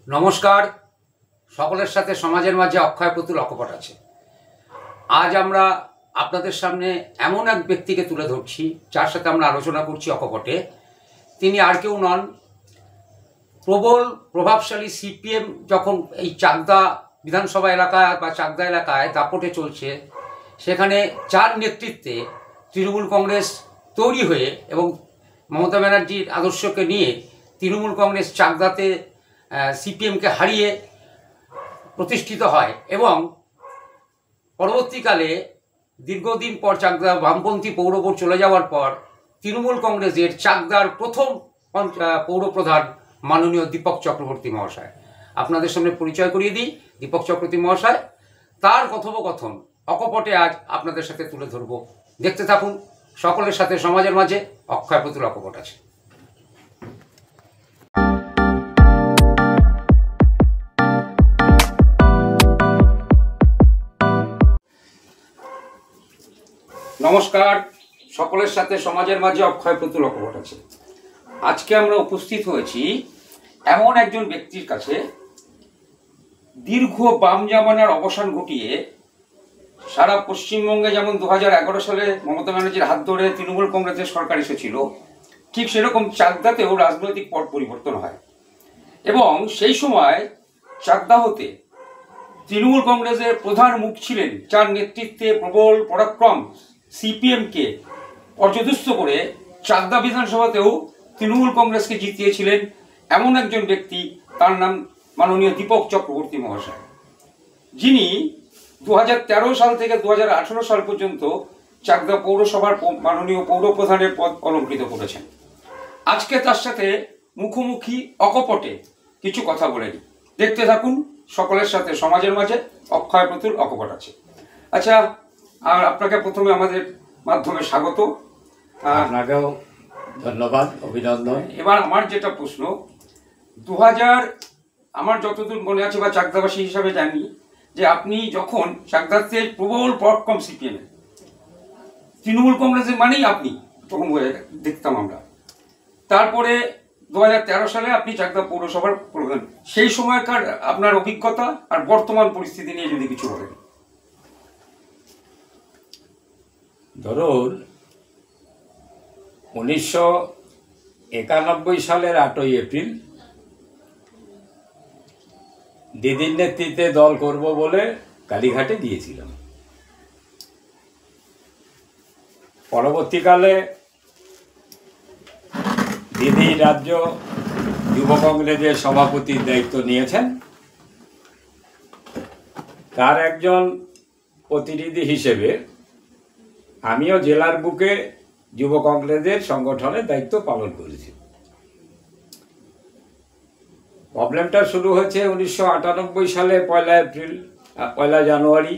নমস্কার। সকলের সাথে সমাজের মাঝে অক্ষয় পুতুল অকপট আছে। আজ আমরা আপনাদের সামনে এমন এক ব্যক্তিকে তুলে ধরছি যার সাথে আমরা আলোচনা করছি অকপটে। তিনি আর কেউ নন, প্রবল প্রভাবশালী সিপিএম যখন এই চাকদা বিধানসভা এলাকায় বা চাকদা এলাকায় দাপটে চলছে, সেখানে যার নেতৃত্বে তৃণমূল কংগ্রেস তৈরি হয়ে এবং মমতা ব্যানার্জির আদর্শকে নিয়ে তৃণমূল কংগ্রেস চাকদাতে সিপিএমকে হারিয়ে প্রতিষ্ঠিত হয় এবং পরবর্তীকালে দীর্ঘদিন পর চাকদা বামপন্থী পৌরবোর্ড চলে যাওয়ার পর তৃণমূল কংগ্রেসের চাকদার প্রথম পৌরপ্রধান মাননীয় দীপক চক্রবর্তী মহাশয়। আপনাদের সামনে পরিচয় করিয়ে দিই দীপক চক্রবর্তী মহাশয়। তার কথোপকথন অকপটে আজ আপনাদের সাথে তুলে ধরব। দেখতে থাকুন। সকলের সাথে সমাজের মাঝে অক্ষয় পুতুল অকপট আছে। নমস্কার। সকলের সাথে সমাজের মাঝে অক্ষয় পুতুল অকপট আছে। আজকে আমরা উপস্থিত হয়েছি এমন একজন ব্যক্তির কাছে, দীর্ঘ বাম জামানার অবসান ঘটিয়ে সারা পশ্চিমবঙ্গে যেমন 2011 সালে মমতা ব্যানার্জির হাত ধরে তৃণমূল কংগ্রেসের সরকার এসেছিল, ঠিক সেরকম চাকদাতেও রাজনৈতিক পট পরিবর্তন হয় এবং সেই সময় চাকদা হতে তৃণমূল কংগ্রেসের প্রধান মুখ ছিলেন, যার নেতৃত্বে প্রবল পরাক্রম সিপিএমকে পর্যদস্ত করে চাকদা বিধানসভাতেও তৃণমূল কংগ্রেসকে জিতিয়েছিলেন এমন একজন ব্যক্তি। তার নাম মাননীয় দীপক চক্রবর্তী মহাশয়, যিনি 2013 সাল থেকে 2018 সাল পর্যন্ত চাকদা পৌরসভার মাননীয় পৌরপ্রধানের পদ অলঙ্কৃত করেছেন। আজকে তার সাথে মুখোমুখি অকপটে কিছু কথা বলে নিই। দেখতে থাকুন। সকলের সাথে সমাজের মাঝে অক্ষয় পুতুল অকপট আছে। আচ্ছা, আর আপনাকে প্রথমে আমাদের মাধ্যমে স্বাগত। আপনাকেও ধন্যবাদ, অভিনন্দন। এবার আমার যেটা প্রশ্ন, আমার যতদূর মনে আছে বা চাকদাবাসী হিসাবে জানি যে আপনি যখন চাকদাতে প্রবল পরাক্রম সিপিএম তৃণমূল কংগ্রেসের মানেই আপনি তখন দেখতাম আমরা। তারপরে 2013 সালে আপনি চাকদা পৌরসভার প্রধান। সেই সময়কার আপনার অভিজ্ঞতা আর বর্তমান পরিস্থিতি নিয়ে যদি কিছু বলেন। ধরুন 1991 সালের 8ই এপ্রিল দিদির নেতৃত্বে দল করব বলে কালীঘাটে দিয়েছিলাম। পরবর্তীকালে দিদি রাজ্য যুব কংগ্রেসের সভাপতির দায়িত্ব নিয়েছেন। তার একজন প্রতিনিধি হিসেবে আমিও জেলার বুকে যুব কংগ্রেসের সংগঠনের দায়িত্ব পালন করেছি। প্রবলেমটা শুরু হয়েছে 1998 সালে 1 জানুয়ারি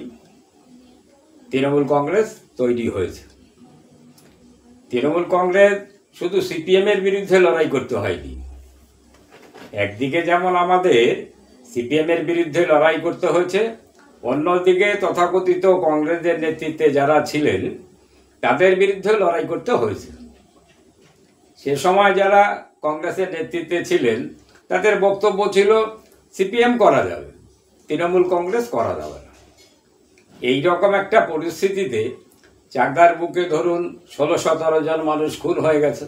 তৃণমূল কংগ্রেস তৈরি হয়েছে। তৃণমূল কংগ্রেস শুধু সিপিএমের বিরুদ্ধে লড়াই করতে হয়নি। একদিকে যেমন আমাদের সিপিএমের বিরুদ্ধে লড়াই করতে হয়েছে, অন্যদিকে তথাকথিত কংগ্রেসের নেতৃত্বে যারা ছিলেন তাদের বিরুদ্ধে লড়াই করতে হয়েছে। সে সময় যারা কংগ্রেসের নেতৃত্বে ছিলেন তাদের বক্তব্য ছিল সিপিএম করা যাবে, তৃণমূল কংগ্রেস করা যাবে না। এই রকম একটা পরিস্থিতিতে চাকদার বুকে ধরুন 16-17 জন মানুষ খুন হয়ে গেছে।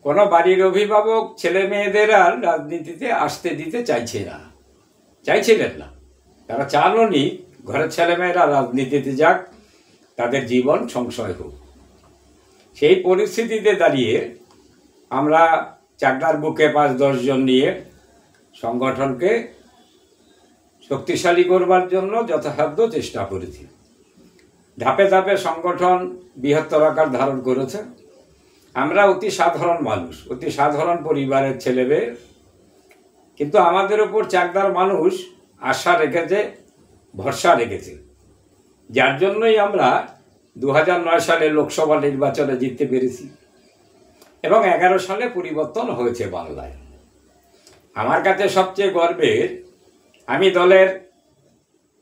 কোনো বাড়ির অভিভাবক ছেলে মেয়েদের আর রাজনীতিতে আসতে দিতে চাইছিলেন না। তারা চাননি ঘরের ছেলেমেয়েরা রাজনীতিতে যাক, তাদের জীবন সংশয় হোক। সেই পরিস্থিতিতে দাঁড়িয়ে আমরা চাকদার বুকে 5-10 জন নিয়ে সংগঠনকে শক্তিশালী করবার জন্য যথাসাধ্য চেষ্টা করেছি। ধাপে ধাপে সংগঠন বৃহত্তর আকার ধারণ করেছে। আমরা অতি সাধারণ মানুষ, অতি সাধারণ পরিবারের ছেলেমেয়ে, কিন্তু আমাদের ওপর চাকদার মানুষ আশা রেখেছে, ভরসা রেখেছে, যার জন্যই আমরা 2009 সালে লোকসভা নির্বাচনে জিততে পেরেছি এবং 11 সালে পরিবর্তন হয়েছে বাংলায়। আমার কাছে সবচেয়ে গর্বের, আমি দলের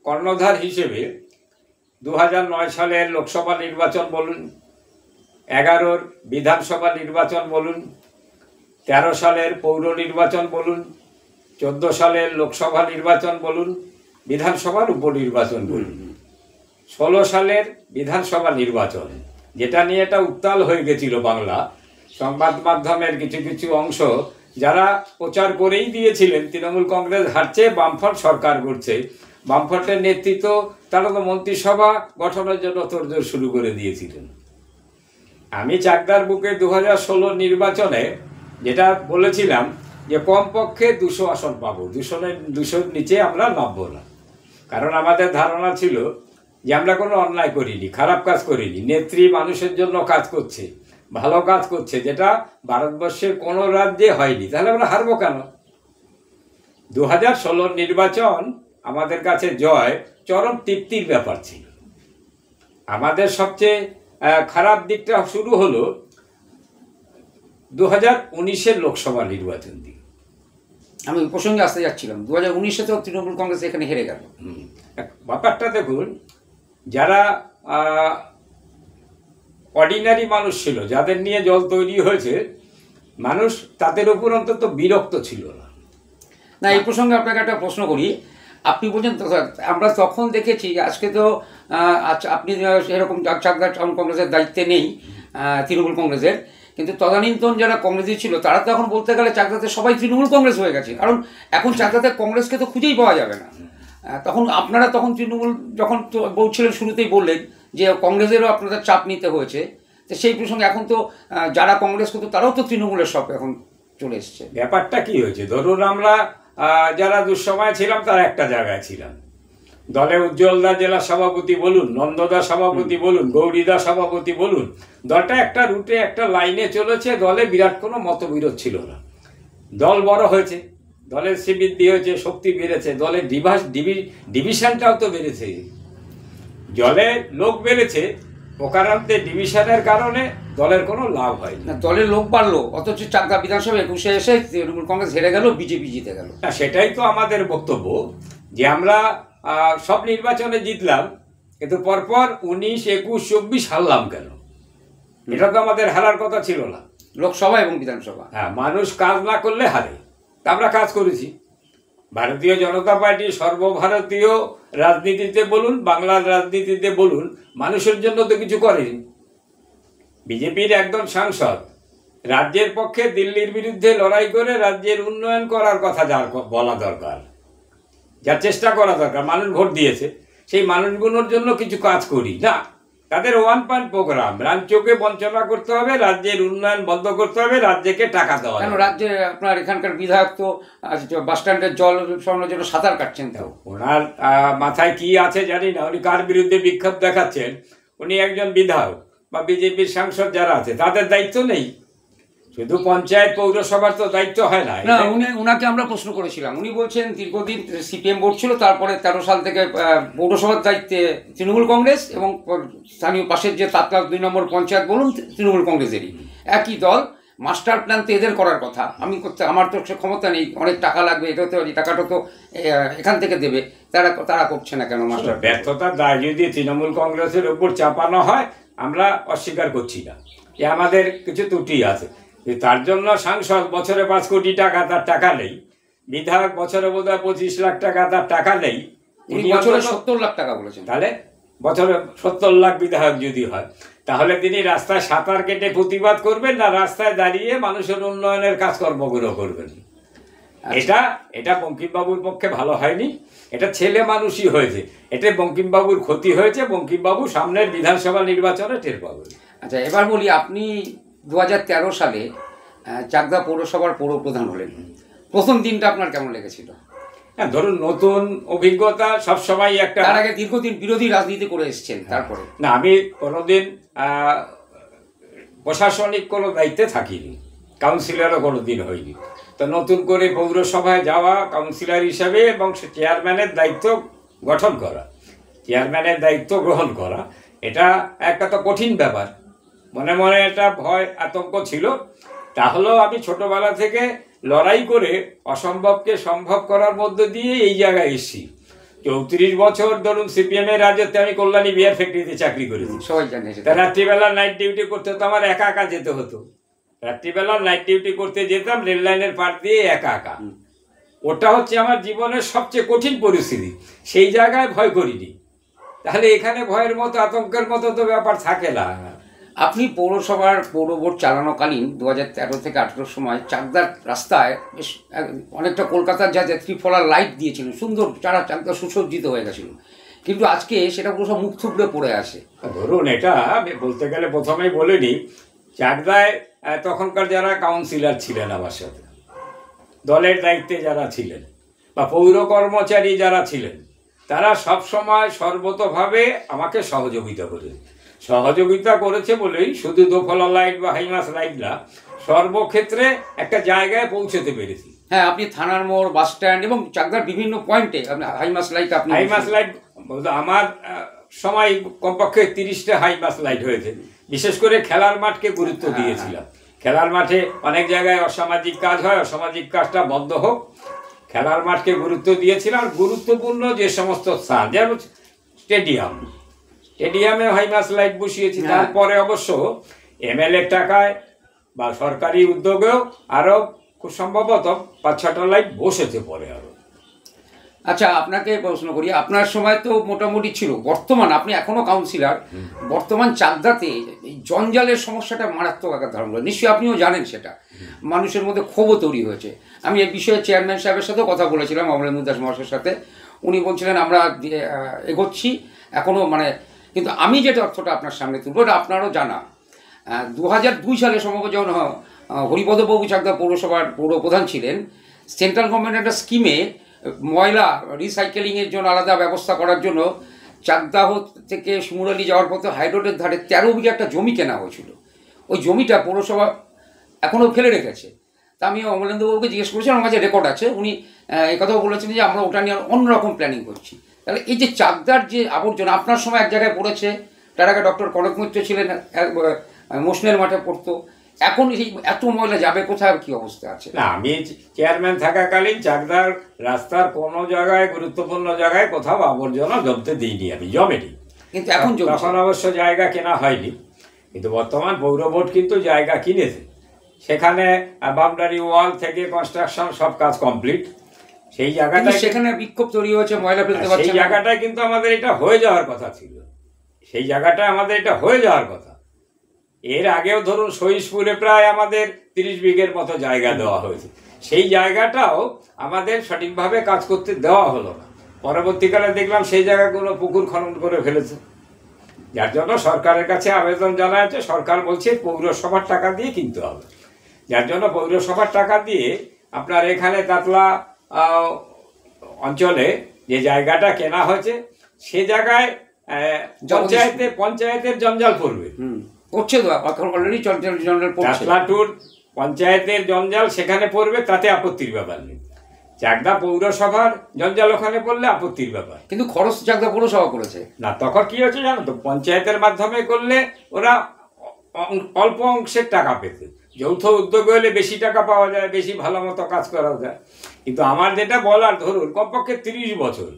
কর্ণধার হিসেবে 2009 সালের লোকসভা নির্বাচন বলুন, 11 বিধানসভা নির্বাচন বলুন, 13 সালের পৌর নির্বাচন বলুন, 14 সালের লোকসভা নির্বাচন বলুন, বিধানসভার উপনির্বাচন বলুন, 16 সালের বিধানসভা নির্বাচন, যেটা নিয়ে এটা উত্তাল হয়ে গেছিল বাংলা সংবাদ মাধ্যমের কিছু কিছু অংশ, যারা প্রচার করেই দিয়েছিলেন তৃণমূল কংগ্রেস হারছে, বামফ্রন্ট সরকার করছে। বামফ্রন্টের নেতৃত্ব, তারা তো মন্ত্রিসভা গঠনের জন্য তোড়জোড় শুরু করে দিয়েছিলেন। আমি চাকদার বুকে 2016 নির্বাচনে যেটা বলেছিলাম যে কমপক্ষে 200 আসন পাবো, 200-200 নিচে আমরা নামবো না। কারণ আমাদের ধারণা ছিল যে আমরা কোনো অন্যায় করিনি, খারাপ কাজ করিনি, নেত্রী মানুষের জন্য কাজ করছে, ভালো কাজ করছে, যেটা ভারতবর্ষের কোনো রাজ্যে হয়নি। তাহলে আমরা হারবো কেন? 2016 নির্বাচন আমাদের কাছে জয় চরম তৃপ্তির ব্যাপার ছিল। আমাদের সবচেয়ে খারাপ দিকটা শুরু হলো 2019-এর লোকসভা নির্বাচন দিয়ে। আমি ওই প্রসঙ্গে আসতে যাচ্ছিলাম, 2019-এ তো তৃণমূল কংগ্রেস এখানে হেরে গেল। ব্যাপারটা দেখুন, যারা অর্ডিনারি মানুষ ছিল, যাদের নিয়ে দল তৈরি হয়েছে, মানুষ তাদের উপর অন্তত বিরক্ত ছিল না। না, এই প্রসঙ্গে আপনাকে একটা প্রশ্ন করি। আপনি বলছেন আমরা তখন দেখেছি, আজকে তো আপনি এরকম চাকদা টাউন কংগ্রেসের দায়িত্বে নেই তৃণমূল কংগ্রেসের, কিন্তু তদানীন্তন যারা কংগ্রেসি ছিল তারা তো এখন বলতে গেলে চাকদাতে সবাই তৃণমূল কংগ্রেস হয়ে গেছে। কারণ এখন চাকদাতে কংগ্রেসকে তো খুঁজেই পাওয়া যাবে না। তখন আপনারা তখন তৃণমূল যখন বলছিলেন, শুরুতেই বললেন যে কংগ্রেসেরও আপনাদের চাপ নিতে হয়েছে, তো সেই প্রসঙ্গে এখন তো যারা কংগ্রেস করতো তারাও তো তৃণমূলের সব এখন চলে এসছে। ব্যাপারটা কি হয়েছে, ধরুন আমরা যারা দুঃসময় ছিলাম তারা একটা জায়গায় ছিলাম, দলে উজ্জ্বলদা জেলা সভাপতি বলুন, নন্দদা সভাপতি বলুন, গৌরীদা সভাপতি বলুন, দলটা একটা রুটে একটা লাইনে চলেছে, দলে বিরাট কোনো মতবিরোধ ছিল না। দল বড় হয়েছে, দলের শ্রীবৃদ্ধি হয়েছে, শক্তি বেড়েছে, দলের ডিভিশনটাও তো বেড়েছে, দলে লোক বেড়েছে, প্রকারান্তে ডিভিশনের কারণে দলের কোনো লাভ হয় না। দলের লোক বাড়লো, অথচ চাকদা বিধানসভা 21-এ এসে তৃণমূল কংগ্রেস হেরে গেল, বিজেপি জিতে গেল। না, সেটাই তো আমাদের বক্তব্য যে আমরা সব নির্বাচনে জিতলাম, কিন্তু পরপর 19, 21, 24 হারলাম কেন? এটা তো আমাদের হারার কথা ছিল না, লোকসভা এবং বিধানসভা। হ্যাঁ, মানুষ কাজ না করলে হারে, তা আমরা কাজ করেছি। ভারতীয় জনতা পার্টি সর্বভারতীয় রাজনীতিতে বলুন, বাংলার রাজনীতিতে বলুন, মানুষের জন্য তো কিছু করেনি। বিজেপির একজন সাংসদ রাজ্যের পক্ষে দিল্লির বিরুদ্ধে লড়াই করে রাজ্যের উন্নয়ন করার কথা যার বলা দরকার, যার চেষ্টা করা দরকার, মানুষ ভোট দিয়েছে, সেই মানুষগুলোর জন্য কিছু কাজ করি না। তাদের 1 পয়েন্ট প্রোগ্রাম, রাজ্যকে বঞ্চনা করতে হবে, রাজ্যের উন্নয়ন বন্ধ করতে হবে, রাজ্যকে টাকা দেওয়া কেন? রাজ্যে আপনার এখানকার বিধায়ক তো বাস স্ট্যান্ডের জল সরানোর জন্য সাঁতার কাটছেন। তো ওনার মাথায় কি আছে জানি না, উনি কার বিরুদ্ধে বিক্ষোভ দেখাচ্ছেন। উনি একজন বিধায়ক বা বিজেপির সাংসদ যারা আছে তাদের দায়িত্ব নেই, শুধু পঞ্চায়েত পৌরসভার তো দায়িত্ব হয় না। না, উনাকে আমরা প্রশ্ন করেছিলাম, উনি বলছেন দীর্ঘদিন সিপিএম বোর্ড ছিল, তারপরে 13 সাল থেকে পৌরসভার দায়িত্বে তৃণমূল কংগ্রেস, এবং স্থানীয় পাশের যে তাৎকাল 2 নম্বর পঞ্চায়েত বলুন তৃণমূল কংগ্রেসেরই, একই দল। মাস্টার প্ল্যান তো এদের করার কথা, আমি করতে, আমার তো সে ক্ষমতা নেই, অনেক টাকা লাগবে, এটা তো এই টাকাটা তো এখান থেকে দেবে, তারা করছে না কেন? মাস্টার ব্যর্থতার দায় যদি তৃণমূল কংগ্রেসের উপর চাপানো হয়, আমরা অস্বীকার করছি না যে আমাদের কিছু ত্রুটি আছে। তার জন্য সাংসদ বছরে 5 কোটি টাকা, তার টাকা নেই। বিধায়ক বছরে বোধহয় 25 লাখ টাকা, তার টাকা নেই। বছরে 70 লাখ টাকা বলেছেন। তাহলে বছরে 70 লাখ বিধায়ক যদি হয়, তাহলে তিনি রাস্তায় সাঁতার কেটে প্রতিবাদ করবেন না রাস্তায় দাঁড়িয়ে মানুষের উন্নয়নের কাজকর্মগুলো করবেন? এটা বঙ্কিমবাবুর পক্ষে ভালো হয়নি, এটা ছেলে মানুষই হয়েছে, এটা বঙ্কিমবাবুর ক্ষতি হয়েছে। বঙ্কিমবাবু সামনের বিধানসভা নির্বাচনে টের পাবেন। আচ্ছা, এবার বলি, আপনি 2013 সালে চাকদা পৌরসভার পৌরপ্রধান হলেন, প্রথম দিনটা আপনার কেমন লেগেছিল? হ্যাঁ, ধরুন নতুন অভিজ্ঞতা সবসময় একটা। তার আগে দীর্ঘদিন বিরোধী রাজনীতি করে এসেছেন, তারপরে? না, আমি কোনোদিন প্রশাসনিক কোনো দায়িত্বে থাকিনি, কাউন্সিলরও কোনোদিন হয়নি। তো নতুন করে পৌরসভায় যাওয়া কাউন্সিলর হিসাবে এবং চেয়ারম্যানের দায়িত্ব গঠন করা, চেয়ারম্যানের দায়িত্ব গ্রহণ করা, এটা একটা তো কঠিন ব্যাপার। মনে মনে একটা ভয় আতঙ্ক ছিল। তাহলেও আমি ছোটবেলা থেকে লড়াই করে অসম্ভবকে সম্ভব করার মধ্য দিয়ে এই জায়গায় এসেছি। 34 বছর ধরুন সিপিএম এর রাজ্যে আমি কল্যাণী বিয়ার ফ্যাক্টরিতে চাকরি করেছি, সবাই জানে। রাত্রিবেলা নাইট ডিউটি করতে হতো, আমার একা একা যেতে হতো। রাত্রিবেলা নাইট ডিউটি করতে যেতাম রেল লাইনের পার দিয়ে একা একা। ওটা হচ্ছে আমার জীবনের সবচেয়ে কঠিন পরিস্থিতি, সেই জায়গায় ভয় করিনি। তাহলে এখানে ভয়ের মতো আতঙ্কের মতো তো ব্যাপার থাকে না। আপনি পৌরসভার পৌর বোর্ড চালানোকালীন 2013 থেকে 18 সময় চাকদার রাস্তায় বেশ অনেকটা কলকাতার যা ত্রিফলার লাইট দিয়েছিলেন, সুন্দর চাকদা সুসজ্জিত হয়ে গেছিল, কিন্তু আজকে সেটা পুরো সব মুখ থুবড়ে পড়ে আসে। ধরুন, এটা বলতে গেলে প্রথমেই বলিনি, চাকদায় তখনকার যারা কাউন্সিলর ছিলেন আমার সাথে, দলের দায়িত্বে যারা ছিলেন বা পৌর কর্মচারী যারা ছিলেন, তারা সব সময় সর্বতভাবে আমাকে সহযোগিতা করেছে বলেই শুধু দোফলা লাইট বা হাইমাস লাইট না, সর্বক্ষেত্রে একটা জায়গায় পৌঁছতে পেরেছি। হ্যাঁ, আপনি থানার মোড়, বাস স্ট্যান্ড এবং চাকদার বিভিন্ন পয়েন্টে হাইমাস লাইট হাইমাস লাইট আমার সময় কমপক্ষে 30টা হাইমাস লাইট হয়েছে। বিশেষ করে খেলার মাঠকে গুরুত্ব দিয়েছিলাম। খেলার মাঠে অনেক জায়গায় অসামাজিক কাজ হয়, অসামাজিক কাজটা বন্ধ হোক, খেলার মাঠকে গুরুত্ব দিয়েছিলাম। আর গুরুত্বপূর্ণ যে সমস্ত স্থান, যেমন স্টেডিয়ামে হাইমাস লাইট বসিয়েছি। তারপরে অবশ্য MLA টাকায় বা সরকারি উদ্যোগেও আরও খুব সম্ভবত 5-6টা লাইট বসেছে পরে আরও। আচ্ছা, আপনাকে প্রশ্ন করি, আপনার সময় তো মোটামুটি ছিল, বর্তমান আপনি এখনো কাউন্সিলর, বর্তমান চাকদাতে এই জঞ্জালের সমস্যাটা মারাত্মক আকার ধারণ করে, নিশ্চয়ই আপনিও জানেন সেটা, মানুষের মধ্যে ক্ষোভও তৈরি হয়েছে। আমি এই বিষয়ে চেয়ারম্যান সাহেবের সাথেও কথা বলেছিলাম, অমলেন্দু দাস মহাশয়ের সাথে। উনি বলছিলেন আমরা এগোচ্ছি এখনও, কিন্তু আমি যে তথ্যটা আপনার সামনে তুলব এটা আপনারও জানা। 2002 সালে সম্ভবত যখন হরিপদবাবু চাকদা পৌরসভার পৌরপ্রধান ছিলেন, সেন্ট্রাল গভর্নমেন্ট একটা স্কিমে ময়লা রিসাইকেলিংয়ের জন্য আলাদা ব্যবস্থা করার জন্য চাকদাহ থেকে শিমুরালি যাওয়ার পথে হাইরোডের ধারে 13 বিঘা একটা জমি কেনা হয়েছিল। ওই জমিটা পৌরসভা এখনও ফেলে রেখেছে। তা আমি অমলেন্দুবাবুকে জিজ্ঞেস করেছি, আমার কাছে রেকর্ড আছে, উনি একথাও বলেছেন যে আমরা ওটা নিয়ে অন্যরকম প্ল্যানিং করছি। তাহলে এই যে চাকদার যে আবর্জনা আপনার সময় এক জায়গায় পড়েছে, তার আগে ডক্টর কনক মিত্র ছিলেন, মোশনের মাঠে পড়তো, এখন এই এত ময়লা যাবে কোথায়, কি অবস্থা আছে? না, আমি চেয়ারম্যান থাকাকালীন চাকদার রাস্তার কোনো জায়গায়, গুরুত্বপূর্ণ জায়গায় কোথাও আবর্জনা জমতে দিইনি, আমি জমেনি। কিন্তু এখন তখন অবশ্য জায়গা কেনা হয়নি, কিন্তু বর্তমান পৌর বোর্ড কিন্তু জায়গা কিনেছে, সেখানে বাউন্ডারি ওয়াল থেকে কনস্ট্রাকশন সব কাজ কমপ্লিট। সেই জায়গাটা, সেখানে বিক্ষোভ তৈরি হয়েছে, ময়লা ফেলতে পারছে, সেই জায়গাটায় কিন্তু আমাদের এটা হয়ে যাওয়ার কথা ছিল, সেই জায়গাটায় আমাদের এটা হয়ে যাওয়ার কথা। এর আগেও ধরুন সহিশপুরে প্রায় আমাদের 30 বিঘের মতো জায়গা দেওয়া হয়েছে, সেই জায়গাটাও আমাদের সঠিকভাবে কাজ করতে দেওয়া হলো না। পরবর্তীকালে দেখলাম সেই জায়গাগুলো পুকুর খনন করে ফেলেছে, যার জন্য সরকারের কাছে আবেদন জানা আছে। সরকার বলছে পৌরসভার টাকা দিয়ে কিনতে হবে, যার জন্য পৌরসভার টাকা দিয়ে আপনার এখানে কাতলা অঞ্চলে যে জায়গাটা কেনা হয়েছে, সে জায়গায় পঞ্চায়েতের জঞ্জাল পড়বে, করছে তো অলরেডি জঞ্জাল পড়ছে। কাতলাটুর পঞ্চায়েতের জঞ্জাল সেখানে পড়বে, তাতে আপত্তির ব্যাপার নেই। চাকদা পৌরসভার জঞ্জাল ওখানে পড়লে আপত্তির ব্যাপার। কিন্তু খরচ চাকদা পৌরসভা করেছে না, তখন কি হচ্ছে জানো তো, পঞ্চায়েতের মাধ্যমে করলে ওরা অল্প অংশের টাকা পেত, যৌথ উদ্যোগ হলে বেশি টাকা পাওয়া যায়, বেশি ভালো মতো কাজ করা যায়। কিন্তু আমার যেটা বলার, ধরুন কমপক্ষে 30 বছর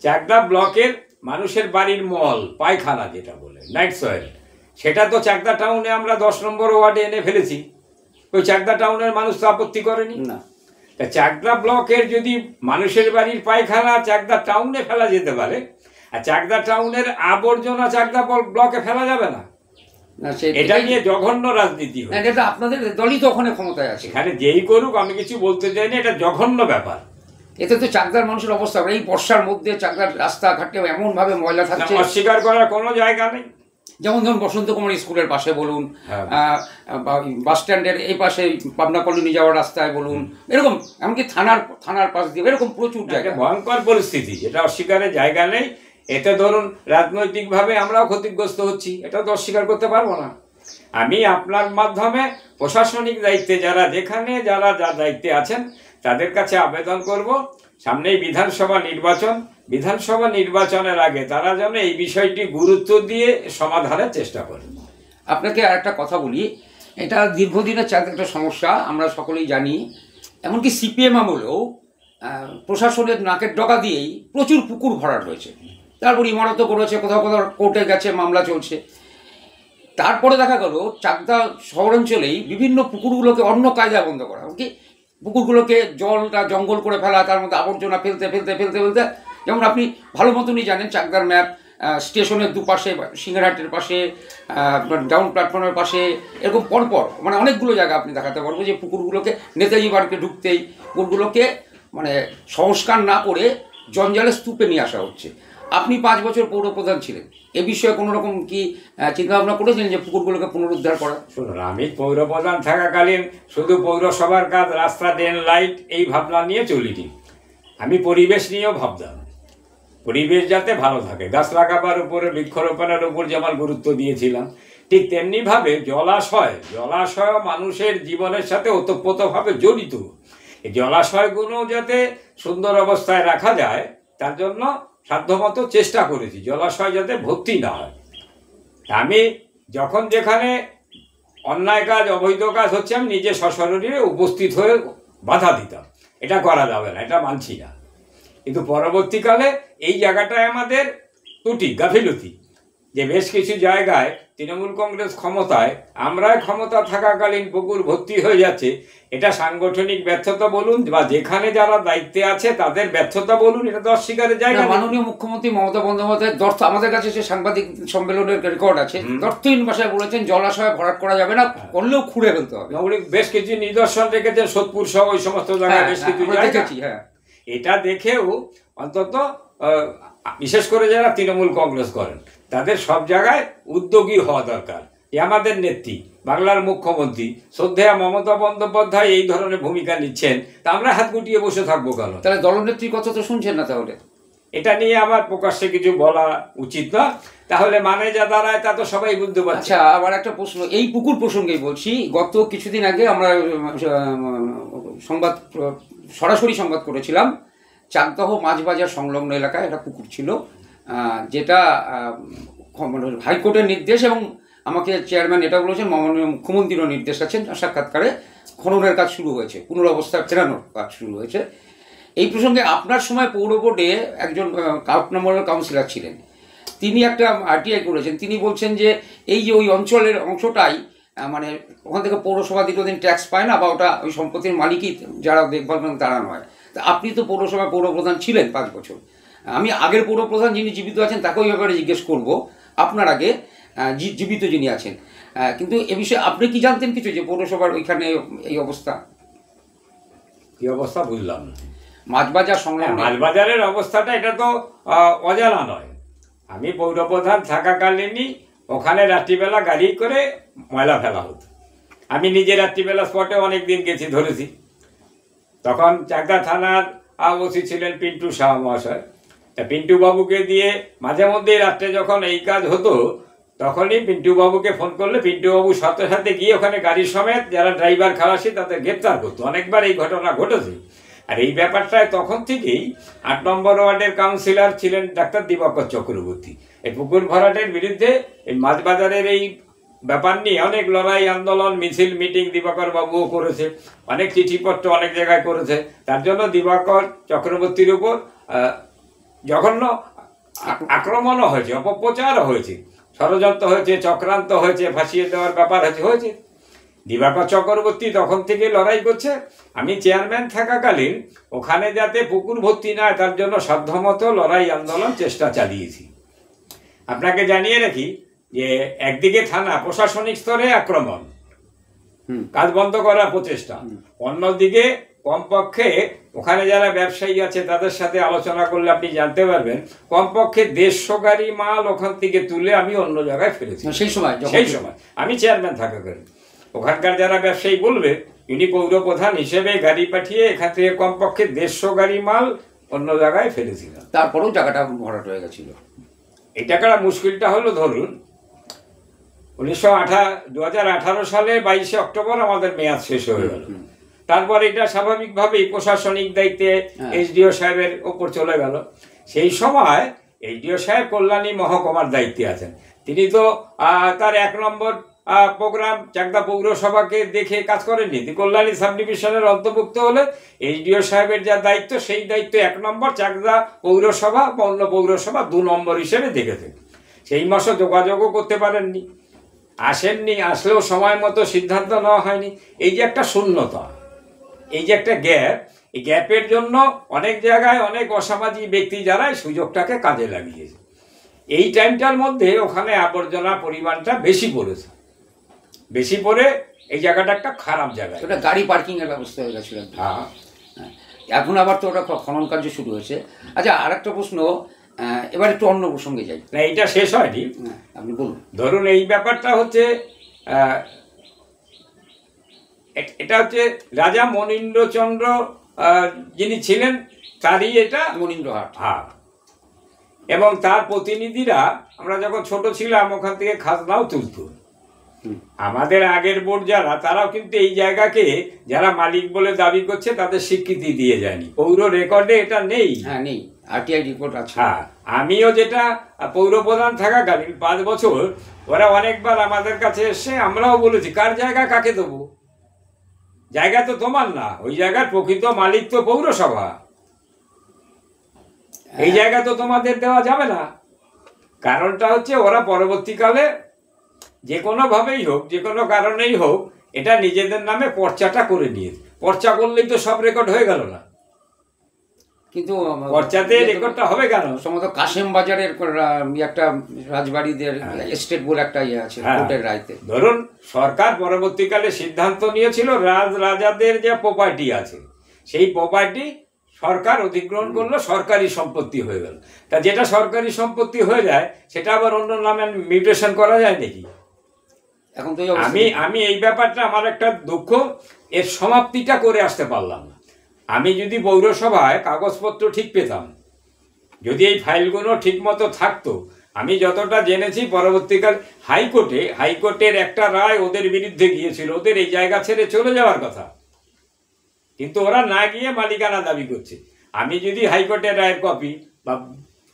চাকদা ব্লকের মানুষের বাড়ির মল পায়খানা যেটা বলে নাইট সয়েল, সেটা তো চাকদা টাউনে আমরা 10 নম্বর ওয়ার্ডে এনে ফেলেছি। ওই চাকদা টাউনের মানুষ তো আপত্তি করেনি না। তা চাকদা ব্লকের যদি মানুষের বাড়ির পায়খানা চাকদা টাউনে ফেলা যেতে পারে, আর চাকদা টাউনের আবর্জনা চাকদা ব্লকে ফেলা যাবে না, এটা নিয়ে জঘন্য রাজনীতি হয়। এটা আপনাদের দলই তো ওখানে ক্ষমতায় আছে, এখানে যেই করুক, আমি কিছু বলতে চাইনি, এটা জঘন্য ব্যাপার। এতে তো চাকদার মানুষের অবস্থা, এই বর্ষার মধ্যে চাকদার রাস্তাঘাটে এমন ভাবে ময়লা থাকছে, অস্বীকার করার কোনো জায়গা নেই। যেমন ধরুন বসন্ত কুমার স্কুলের পাশে বলুন, বাস স্ট্যান্ডের এই পাশে পাবনা কলোনি যাওয়ার রাস্তায় বলুন, এরকম এমনকি থানার পাশ দিয়ে এরকম প্রচুর জায়গা, ভয়ঙ্কর পরিস্থিতি, এটা অস্বীকারের জায়গা নেই। এতে ধরুন রাজনৈতিকভাবে আমরাও ক্ষতিগ্রস্ত হচ্ছি, এটাও তো অস্বীকার করতে পারবো না। আমি আপনার মাধ্যমে প্রশাসনিক দায়িত্বে যারা যার দায়িত্বে আছেন তাদের কাছে আবেদন করব, সামনেই বিধানসভা নির্বাচনের আগে তারা যেন এই বিষয়টি গুরুত্ব দিয়ে সমাধানের চেষ্টা করেন। আপনাকে আর একটা কথা বলি, এটা দীর্ঘদিনের একটা সমস্যা, আমরা সকলেই জানি। এমনকি CPM আমলেও প্রশাসনের নাকের ডগা দিয়েই প্রচুর পুকুর ভরাট হয়েছে, তারপর ইমারতও করেছে, কোথাও কোর্টে গেছে, মামলা চলছে। তারপরে দেখা গেল চাকদা শহরাঞ্চলেই বিভিন্ন পুকুরগুলোকে অন্য কায়দায় বন্ধ করা, এমনকি পুকুরগুলোকে জলটা জঙ্গল করে ফেলা, তার মধ্যে আবর্জনা ফেলতে ফেলতে ফেলতে ফেলতে, যেমন আপনি ভালো মতনই জানেন চাকদার ম্যাপ, স্টেশনের দুপাশে, সিংহারহাটের পাশে, ডাউন প্ল্যাটফর্মের পাশে, এরকম পরপর মানে অনেকগুলো জায়গা আপনি দেখাতে পারবো যে পুকুরগুলোকে নেতাজি পার্কে ঢুকতেই পুকুরগুলোকে মানে সংস্কার না করে জঞ্জালের স্তূপে নিয়ে আসা হচ্ছে। আপনি 5 বছর পৌরপ্রধান ছিলেন, এ বিষয়ে কোনো রকম কি চিন্তাভাবনা করেছিলেন যে পুকুরগুলোকে পুনরুদ্ধার করা? শুনুন, আমি পৌরপ্রধান থাকাকালীন শুধু পৌরসভার কাজ, রাস্তা, ড্রেন, লাইট এই ভাবনা নিয়ে চলিনি। আমি পরিবেশ নিয়েও ভাবতাম, পরিবেশ যাতে ভালো থাকে, গাছ লাগাবার উপরে, বৃক্ষরোপণের উপর যেমন গুরুত্ব দিয়েছিলাম, ঠিক তেমনিভাবে জলাশয় মানুষের জীবনের সাথে ওতপ্রোতভাবে জড়িত। এই জলাশয়গুলো যাতে সুন্দর অবস্থায় রাখা যায় তার জন্য সাধ্যমতো চেষ্টা করেছি, জলাশয় যাতে ভর্তি না হয়। আমি যখন যেখানে অন্যায় কাজ, অবৈধ কাজ হচ্ছে, আমি নিজে সশরীরে উপস্থিত হয়ে বাধা দিতাম, এটা করা যাবে না, এটা মানছি না। কিন্তু পরবর্তীকালে এই জায়গাটায় আমাদের ত্রুটি, গাফিলতি, যে বেশ কিছু জায়গায় তৃণমূল কংগ্রেস ক্ষমতায়, আমরা ক্ষমতা থাকাকালীন পুকুর ভর্তি হয়ে যাচ্ছে। এটা সাংগঠনিক ব্যর্থতা বলুন বা যেখানে যারা দায়িত্বে আছে তাদের ব্যর্থতা বলুন, এটা তো অস্বীকারের জায়গা। মাননীয় মুখ্যমন্ত্রী মমতা বন্দ্যোপাধ্যায় আমাদের কাছে যে সাংবাদিক সম্মেলনের রেকর্ড আছে, দর্থহীন ভাষায় বলেছেন জলাশয় ভরাট করা যাবে না, করলেও খুঁড়ে ফেলতে হবে। উনি বেশ কিছু নিদর্শন রেখেছেন, সোদপুর সহ ওই সমস্ত জায়গায় বেশ কিছু জায়গা। হ্যাঁ, এটা দেখেও অন্তত বিশেষ করে যারা তৃণমূল কংগ্রেস করেন তাদের সব জায়গায় উদ্যোগী হওয়া দরকার। আমাদের নেত্রী, বাংলার মুখ্যমন্ত্রী শ্রদ্ধেয়া মমতা বন্দ্যোপাধ্যায় এই ধরনের ভূমিকা নিচ্ছেন, তা আমরা হাত গুটিয়ে বসে থাকবো কেন? তাহলে দলনেত্রীর কথা তো শুনছেন না, তাহলে এটা নিয়ে আমার প্রকাশ্যে কিছু বলা উচিত না, তাহলে মানে যা দাঁড়ায় তা তো সবাই বুঝতে পারছে। আচ্ছা, আবার একটা প্রশ্ন, এই পুকুর প্রসঙ্গেই বলছি। গত কিছুদিন আগে আমরা সরাসরি সংবাদ করেছিলাম, চাকদহ মাছ বাজার সংলগ্ন এলাকায় একটা পুকুর ছিল, যেটা হাইকোর্টের নির্দেশ এবং আমাকে চেয়ারম্যান এটা বলেছেন, মাননীয় মুখ্যমন্ত্রীরও নির্দেশ আছেন, সাক্ষাৎকারে খননের কাজ শুরু হয়েছে, পুনরবস্থায় ফেরানোর কাজ শুরু হয়েছে। এই প্রসঙ্গে আপনার সময় পৌর বোর্ডে একজন নম্বরের কাউন্সিলর ছিলেন, তিনি একটা আরটিআই করেছেন। তিনি বলছেন যে এই যে ওই অঞ্চলের অংশটাই মানে ওখান থেকে পৌরসভা দীর্ঘদিন ট্যাক্স পায় না, বা ওটা ওই সম্পত্তির মালিকই যারা দেখভাল করেন তারা নয়। তা আপনি তো পৌরসভায় পৌরপ্রধান ছিলেন 5 বছর, আমি আগের পৌরপ্রধান যিনি জীবিত আছেন তাকে ওই ব্যাপারে জিজ্ঞেস করব, আপনার আগে জীবিত যিনি আছেন। কিন্তু এ বিষয়ে আপনি কি জানতেন কিছু, যে পৌরসভার ওইখানে এই অবস্থা? কি অবস্থা বুঝলাম না। মাছবাজার সংলগ্ন, মাছবাজারের অবস্থাটা এটা তো অজানা নয়। আমি পৌরপ্রধান থাকাকালীনই ওখানে রাত্রিবেলা গাড়ি করে ময়লা ফেলা হতো। আমি নিজে রাত্রিবেলা স্পটে অনেক দিন গেছি, ধরেছি। তখন চাকদা থানার ওসি ছিলেন পিন্টু শাহ মহাশয়। তা পিন্টু বাবুকে দিয়ে মাঝে মধ্যেই রাত্রে যখন এই কাজ হতো, তখনই পিন্টু বাবুকে ফোন করলে পিন্টু বাবু সাথে সাথে গিয়ে ওখানে গাড়ি সমেত যারা ড্রাইভার খালাসি তাদের গ্রেপ্তার করতো। অনেকবার এই ঘটনা ঘটেছে। আর এই ব্যাপারটায় তখন থেকেই 8 নম্বর ওয়ার্ডের কাউন্সিলর ছিলেন ডাক্তার দিবাকর চক্রবর্তী। এই পুকুর ভরাটের বিরুদ্ধে এই মাছবাজারের এই ব্যাপার নিয়ে অনেক লড়াই, আন্দোলন, মিছিল, মিটিং দিবাকর বাবুও করেছে, অনেক চিঠিপত্র অনেক জায়গায় করেছে। তার জন্য দিবাকর চক্রবর্তীর উপর জঘন্য আক্রমণও হয়েছে, অপপ্রচারও হয়েছে, ষড়যন্ত্র হয়েছে, চক্রান্ত হয়েছে, ফাঁসিয়ে দেওয়ার ব্যাপার হয়েছে। দিবাকর চক্রবর্তী তখন থেকে লড়াই করছে। আমি চেয়ারম্যান থাকাকালীন ওখানে যাতে পুকুর ভর্তি না হয় তার জন্য সাধ্যমতো লড়াই, আন্দোলন, চেষ্টা চালিয়েছি। আপনাকে জানিয়ে রাখি যে একদিকে থানা প্রশাসনিক স্তরে আক্রমণ, কাজ বন্ধ করার প্রচেষ্টা, অন্যদিকে কমপক্ষে ওখানে যারা ব্যবসায়ী আছে তাদের সাথে আলোচনা করলে আপনি জানতে পারবেন, কমপক্ষে 150 গাড়ি মাল ওখান থেকে তুলে আমি অন্য জায়গায় ফেলেছি। সেই সময় আমি চেয়ারম্যান থাকাকালীন ওখানকার যারা ব্যবসায়ী বলবে, ইনি পৌরপ্রধান হিসেবে গাড়ি পাঠিয়ে এখান থেকে কমপক্ষে 150 গাড়ি মাল অন্য জায়গায় ফেলেছিলাম। তারপরেও জায়গাটা ভরাট হয়ে গেছিল। এই টাকাটা মুশকিলটা হলো, ধরুন 2018 সালে 22 অক্টোবর আমাদের মেয়াদ শেষ হয়ে গেল। তারপর এটা স্বাভাবিকভাবেই প্রশাসনিক দায়িত্বে এসডিও সাহেবের ওপর চলে গেল। সেই সময় এসডিও সাহেব কল্যাণী মহকুমার দায়িত্বে আছেন। তিনি তো তার 1 নম্বর প্রোগ্রাম চাকদা পৌরসভাকে দেখে কাজ করেননি। কল্যাণী সাব ডিভিশনের অন্তর্ভুক্ত হলে এসডিও সাহেবের যা দায়িত্ব, সেই দায়িত্ব 1 নম্বর চাকদা পৌরসভা বা অন্য পৌরসভা 2 নম্বর হিসেবে দেখেছেন। সেই মাসে যোগাযোগও করতে পারেননি, আসেননি, আসলেও সময় মতো সিদ্ধান্ত নেওয়া হয়নি। এই যে একটা শূন্যতা, এই যে একটা গ্যাপ, এই গ্যাপের জন্য অনেক জায়গায় অনেক অসামাজিক ব্যক্তি যারা এই সুযোগটাকে কাজে লাগিয়েছে। এই টাইমটার মধ্যে ওখানে আবর্জনা পরিমাণটা বেশি পড়েছে, বেশি পড়ে এই জায়গাটা একটা খারাপ জায়গা, ওটা গাড়ি পার্কিংয়ের ব্যবস্থা হয়ে গেছিল। হ্যাঁ, এখন আবার তো ওটা খনন কার্য শুরু হয়েছে। আচ্ছা, আর একটা প্রশ্ন, এবার একটু অন্য প্রসঙ্গে যাই। না, এইটা শেষ হয়নি, আপনি বলুন। ধরুন এই ব্যাপারটা হচ্ছে এটা হচ্ছে রাজা মনীন্দ্রচন্দ্র যিনি ছিলেন তারই এটা মনীন্দ্রহাট। হ্যাঁ, এবং তার প্রতিনিধিরা আমরা যখন ছোট ছিলাম ওখান থেকে খাজনাও তুলত। আমাদের আগের বোর্ড যারা, তারাও কিন্তু এই জায়গাকে যারা মালিক বলে দাবি করছে তাদের স্বীকৃতি দিয়ে যায়নি। পৌর রেকর্ডে এটা নেই। হ্যাঁ, নেই, আরটিআই রিপোর্ট আছে। হ্যাঁ, আমিও যেটা পৌর প্রধান থাকাকালীন 5 বছর ওরা অনেকবার আমাদের কাছে এসে আমরাও বলেছি কার জায়গা কাকে দেবো, জায়গা তো তোমার না, ওই জায়গার প্রকৃত মালিক তো পৌরসভা, এই জায়গা তো তোমাদের দেওয়া যাবে না। কারণটা হচ্ছে ওরা পরবর্তীকালে যে কোনোভাবেই হোক, যে কোনো কারণেই হোক, এটা নিজেদের নামে পর্চাটা করে নিয়েছে। পর্চা করলেই তো সব রেকর্ড হয়ে গেল না, কিন্তু পর্চাতে রেকর্ডটা হবে কেন? সম্ভবত কাশেম বাজারের একটা রাজবাড়িদের এস্টেট বলে একটা ইয়ে আছে কোর্টের রায়তে। ধরুন সরকার পরবর্তীকালে সিদ্ধান্ত নিয়েছিল রাজাদের যে প্রপার্টি আছে সেই প্রপার্টি সরকার অধিগ্রহণ করলো, সরকারি সম্পত্তি হয়ে গেল। তা যেটা সরকারি সম্পত্তি হয়ে যায় সেটা আবার অন্য নামে মিউটেশন করা যায় নাকি? এখন তো আমি এই ব্যাপারটা আমার একটা দুঃখ, এর সমাপ্তিটা করে আসতে পারলাম না। আমি যদি পৌরসভায় কাগজপত্র ঠিক পেতাম, যদি এই ফাইলগুলো ঠিক মতো থাকতো, আমি যতটা জেনেছি পরবর্তীকাল হাইকোর্টের একটা রায় ওদের বিরুদ্ধে গিয়েছিল, ওদের এই জায়গা ছেড়ে চলে যাওয়ার কথা, কিন্তু ওরা না গিয়ে মালিকানা দাবি করছে। আমি যদি হাইকোর্টের রায়ের কপি বা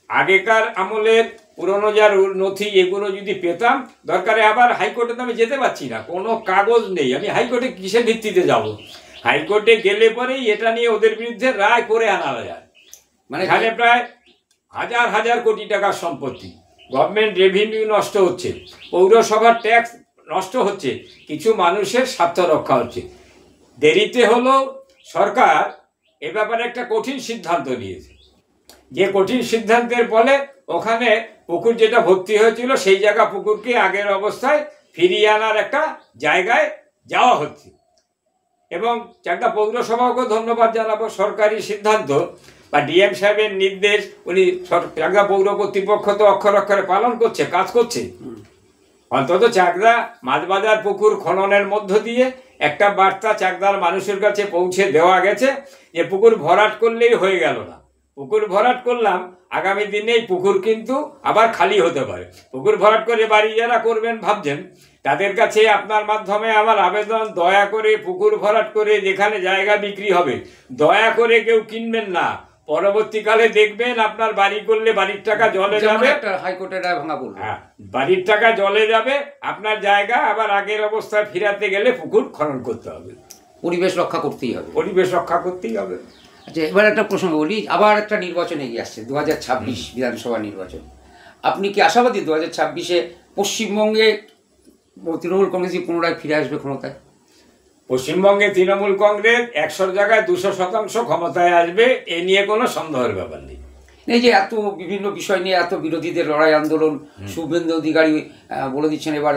আগেকার আমলের পুরনো যার নথি এগুলো যদি পেতাম, দরকারে আবার হাইকোর্টে তো আমি যেতে পারছি না, কোনো কাগজ নেই, আমি হাইকোর্টে কিসের ভিত্তিতে যাব? হাইকোর্টে গেলে পরেই এটা নিয়ে ওদের বিরুদ্ধে রায় করে আনা যায়। মানে এখানে প্রায় হাজার হাজার কোটি টাকার সম্পত্তি, গভর্নমেন্ট রেভিনিউ নষ্ট হচ্ছে, পৌরসভার ট্যাক্স নষ্ট হচ্ছে, কিছু মানুষের স্বার্থ রক্ষা হচ্ছে। দেরিতে হলেও সরকার এ ব্যাপারে একটা কঠিন সিদ্ধান্ত নিয়েছে, যে কঠিন সিদ্ধান্তের ফলে ওখানে পুকুর যেটা ভর্তি হয়েছিল সেই জায়গা পুকুরকে আগের অবস্থায় ফিরিয়ে আনার একটা জায়গায় যাওয়া হচ্ছে। এবং চাকদা পৌরসভাকে ধন্যবাদ জানাবো, সরকারি সিদ্ধান্ত বা ডিএম সাহেবের নির্দেশ উনি চাকদা পৌর কর্তৃপক্ষ তো অক্ষরে অক্ষরে পালন করছে, কাজ করছে। অন্তত চাকদা মাছবাজার পুকুর খননের মধ্য দিয়ে একটা বার্তা চাকদার মানুষের কাছে পৌঁছে দেওয়া গেছে যে পুকুর ভরাট করলেই হয়ে গেল না, পুকুর ভরাট করলাম, আগামী দিনে এই পুকুর কিন্তু আবার খালি হতে পারে। পুকুর ভরাট করে বাড়ি যারা করবেন ভাবছেন, তাদের কাছে আপনার মাধ্যমে আমার আবেদন, দয়া করে পুকুর ভরাট করে যেখানে জায়গা বিক্রি হবে দয়া করে কেউ কিনবেন না। পরবর্তীকালে দেখবেন আপনার বাড়ি করলে বাড়ির টাকা জলে যাবে, হাইকোর্টের রায় ভাঙা বলবো, হ্যাঁ, বাড়ির টাকা জলে যাবে, আপনার জায়গা আবার আগের অবস্থায় ফিরাতে গেলে পুকুর খনন করতে হবে। পরিবেশ রক্ষা করতেই হবে, পরিবেশ রক্ষা করতেই হবে। আচ্ছা, এবার একটা প্রসঙ্গ বলি, আবার একটা নির্বাচন এগিয়ে আসছে, 2026 বিধানসভা নির্বাচন। আপনি কি আশাবাদী 2026-এ পশ্চিমবঙ্গে তৃণমূল কংগ্রেসই পুনরায় ফিরে আসবে ক্ষমতায়? পশ্চিমবঙ্গে তৃণমূল কংগ্রেস 100 জায়গায় 200% ক্ষমতায় আসবে, এ নিয়ে কোনো সন্দেহের ব্যাপার নেই। এই যে এত বিভিন্ন বিষয় নিয়ে এত বিরোধীদের লড়াই আন্দোলন, শুভেন্দু অধিকারী বলে দিচ্ছেন এবার